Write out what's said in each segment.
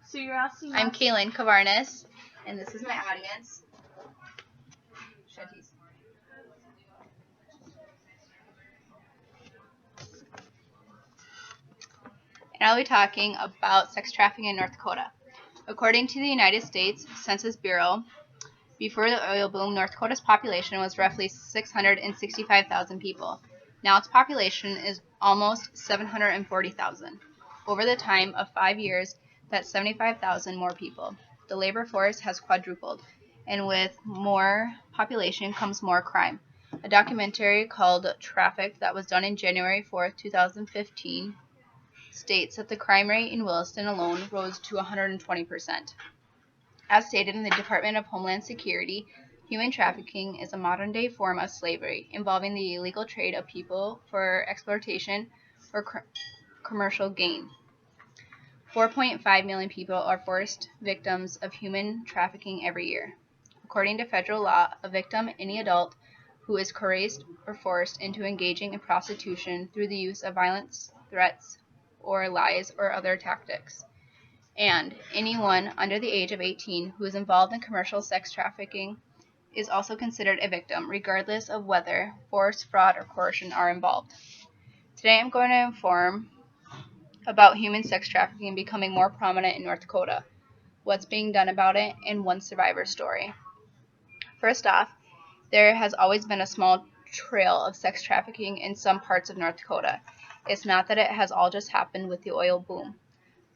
So you're asking I'm us- Kaylin Kavarnis, and this is my audience. And I'll be talking about sex trafficking in North Dakota. According to the United States Census Bureau, before the oil boom, North Dakota's population was roughly 665,000 people. Now its population is almost 740,000. Over the time of 5 years, that's 75,000 more people. The labor force has quadrupled, and with more population comes more crime. A documentary called Trafficked that was done in January 4th, 2015, states that the crime rate in Williston alone rose to 120%. As stated in the Department of Homeland Security, human trafficking is a modern-day form of slavery involving the illegal trade of people for exploitation or commercial gain. 4.5 million people are forced victims of human trafficking every year. According to federal law, a victim, any adult who is coerced or forced into engaging in prostitution through the use of violence, threats, or lies or other tactics. And anyone under the age of 18 who is involved in commercial sex trafficking is also considered a victim, regardless of whether force, fraud, or coercion are involved. Today I'm going to inform about human sex trafficking becoming more prominent in North Dakota, what's being done about it, and one survivor story. First off, there has always been a small trail of sex trafficking in some parts of North Dakota. It's not that it has all just happened with the oil boom,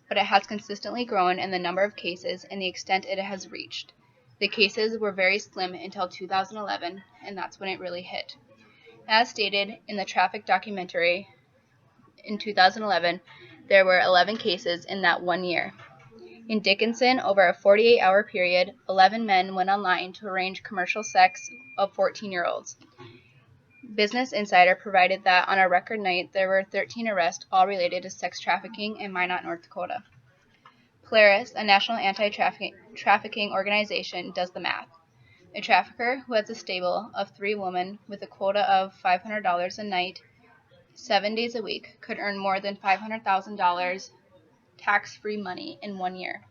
but it has consistently grown in the number of cases and the extent it has reached. The cases were very slim until 2011, and that's when it really hit. As stated in the Traffic documentary, in 2011, there were 11 cases in that 1 year. In Dickinson, over a 48-hour period, 11 men went online to arrange commercial sex of 14-year-olds. Business Insider provided that on a record night, there were 13 arrests, all related to sex trafficking in Minot, North Dakota. Polaris, a national anti-trafficking organization, does the math. A trafficker who has a stable of 3 women with a quota of $500 a night, 7 days a week, could earn more than $500,000 tax-free money in 1 year.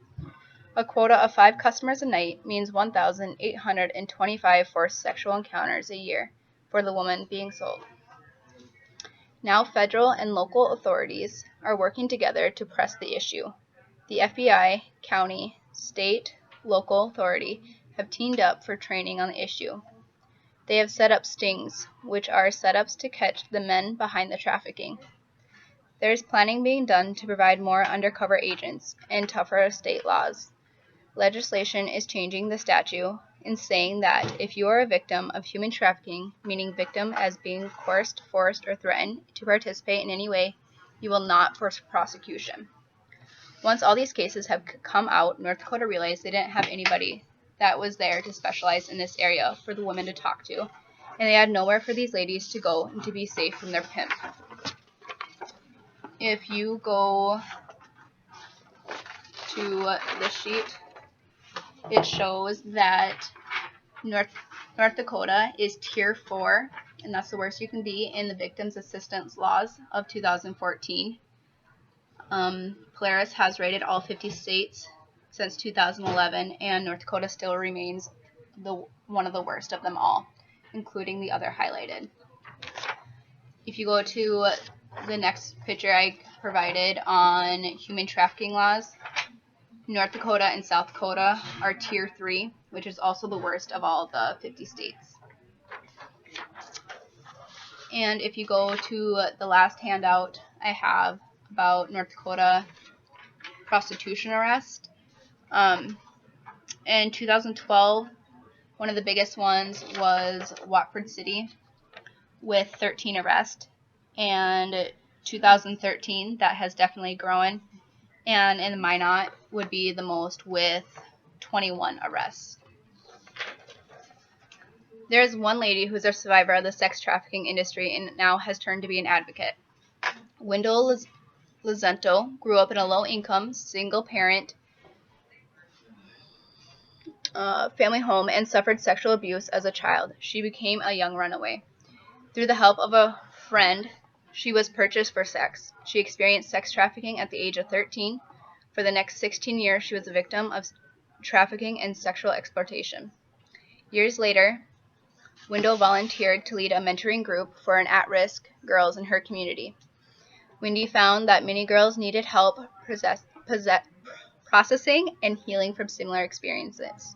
A quota of 5 customers a night means 1,825 forced sexual encounters a year for the woman being sold. Now federal and local authorities are working together to press the issue. The FBI, county, state, local authority have teamed up for training on the issue. They have set up stings, which are setups to catch the men behind the trafficking. There is planning being done to provide more undercover agents and tougher state laws. Legislation is changing the statute in saying that if you are a victim of human trafficking, meaning victim as being coerced, forced, or threatened to participate in any way, you will not face prosecution. Once all these cases have come out, North Dakota realized they didn't have anybody that was there to specialize in this area for the women to talk to, and they had nowhere for these ladies to go and to be safe from their pimp. If you go to the sheet, it shows that North Dakota is Tier 4, and that's the worst you can be in the Victims Assistance Laws of 2014. Polaris has rated all 50 states since 2011, and North Dakota still remains one of the worst of them all, including the other highlighted. If you go to the next picture I provided on human trafficking laws, North Dakota and South Dakota are Tier 3, which is also the worst of all the 50 states. And if you go to the last handout I have about North Dakota prostitution arrest, in 2012, one of the biggest ones was Watford City with 13 arrests, and 2013 that has definitely grown, and in Minot would be the most with 21 arrests. There's one lady who's a survivor of the sex trafficking industry and now has turned to be an advocate. Wendell Lizento grew up in a low-income, single-parent family home and suffered sexual abuse as a child. She became a young runaway. Through the help of a friend, she was purchased for sex. She experienced sex trafficking at the age of 13, For the next 16 years, she was a victim of trafficking and sexual exploitation. Years later, Wendell volunteered to lead a mentoring group for at-risk girls in her community. Wendy found that many girls needed help processing and healing from similar experiences.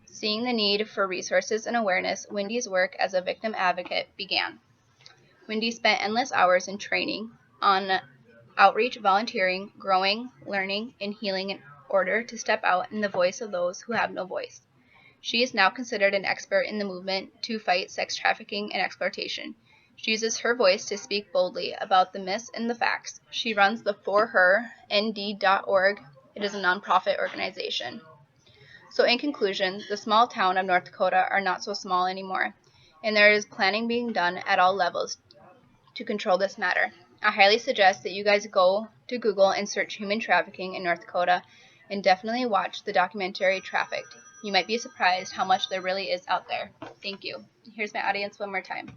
Seeing the need for resources and awareness, Wendy's work as a victim advocate began. Wendy spent endless hours in training on outreach, volunteering, growing, learning, and healing in order to step out in the voice of those who have no voice. She is now considered an expert in the movement to fight sex trafficking and exploitation. She uses her voice to speak boldly about the myths and the facts. She runs the forhernd.org. It is a nonprofit organization. So in conclusion, the small town of North Dakota are not so small anymore, and there is planning being done at all levels to control this matter. I highly suggest that you guys go to Google and search human trafficking in North Dakota, and definitely watch the documentary Trafficked. You might be surprised how much there really is out there. Thank you. Here's my audience one more time.